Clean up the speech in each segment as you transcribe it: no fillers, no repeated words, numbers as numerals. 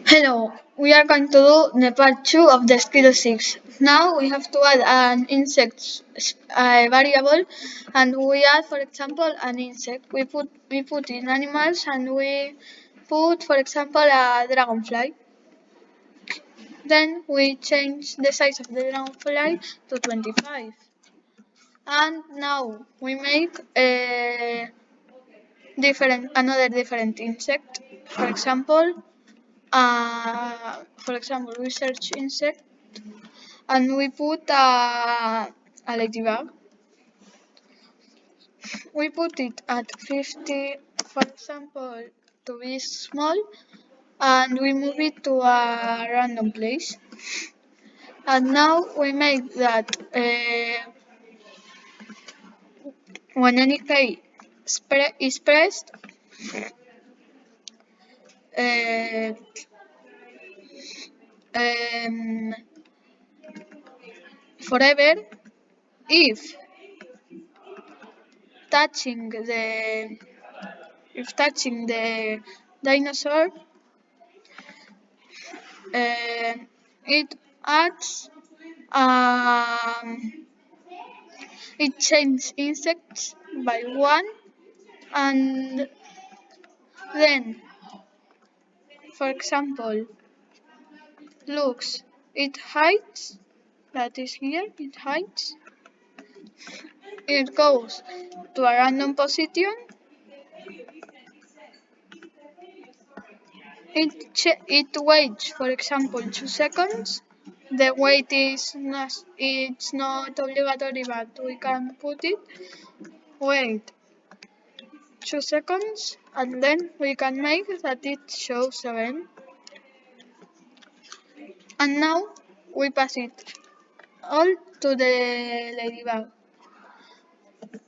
Hello, we are going to do the part 2 of the skill 6. Now we have to add an insect variable, and we add, for example, an insect. We put in animals, and we put, for example, a dragonfly. Then we change the size of the dragonfly to 25. And now we make another different insect. For example, we search insect and we put a ladybug. We put it at 50, for example, to be small, and we move it to a random place. And now we make that when any key is pressed, uh, um, forever, if touching the dinosaur, uh, it adds it changes insects by one, and then, for example, looks, it hides, that is here, it hides, it goes to a random position, it waits, for example, 2 seconds. The wait is not, it's not obligatory, but we can put it. Wait 2 seconds, and then we can make that it shows 7. And now we pass it all to the ladybug.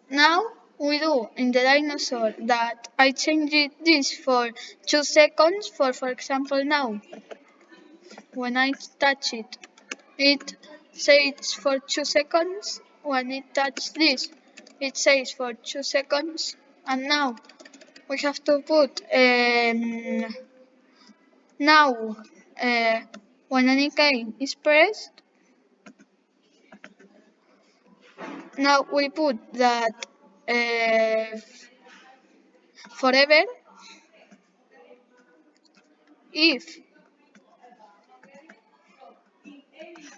Now we do in the dinosaur that I changed this for 2 seconds for example now. When I touch it, it says for 2 seconds. When it touches this, it says for 2 seconds. And now we have to put now when any key is pressed. Now we put that forever, if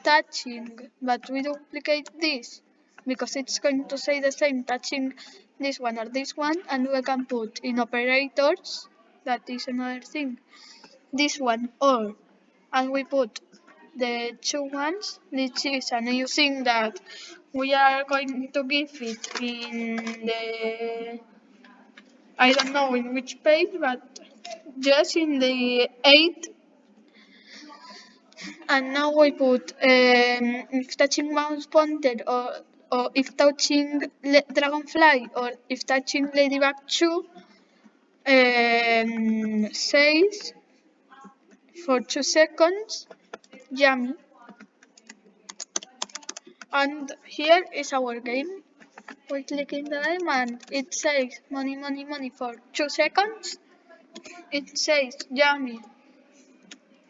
touching, but we duplicate this because it's going to say the same touching this one or this one, and we can put in operators, that is another thing, this one or, and we put the 2 ones, which is a new thing that we are going to give it in the, I don't know in which page, but just in the 8. And now we put if touching mouse pointer, or if touching dragonfly, or if touching ladybug 2, says for 2 seconds, yummy. And here is our game. We click in the game and it says money, money, money for 2 seconds. It says yummy.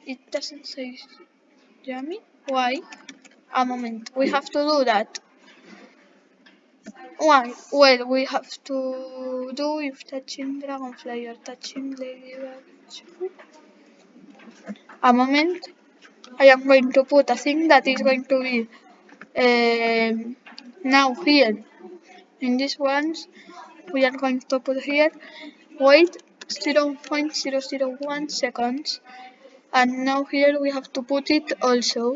It doesn't say yummy. Why? A moment. We have to do that. Why? Well, we have to do if touching dragonfly or touching ladybug. A moment. I am going to put a thing that is going to be now here. In these ones, we are going to put here wait 0.001 seconds, and now here we have to put it also.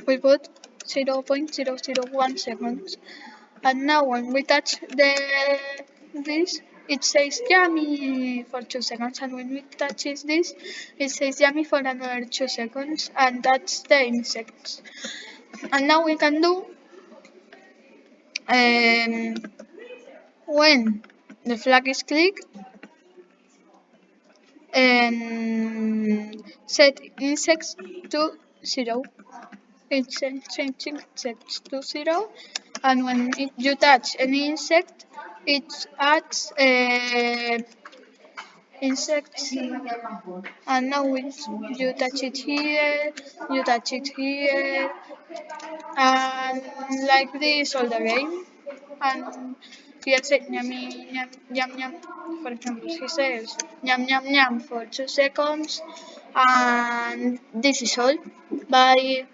We put 0.001 seconds, and now when we touch this, it says yummy for 2 seconds, and when we touch this, it says yummy for another 2 seconds, and that's the insects. And now we can do when the flag is clicked, set insects to 0. It's changing insects to 0, and when you touch any insect, it adds insects, and now you touch it here, you touch it here, and like this all the game. And he'll say yummy, yum, yum, yum. For example, he says yum, yum, yum for 2 seconds, and this is all. Bye.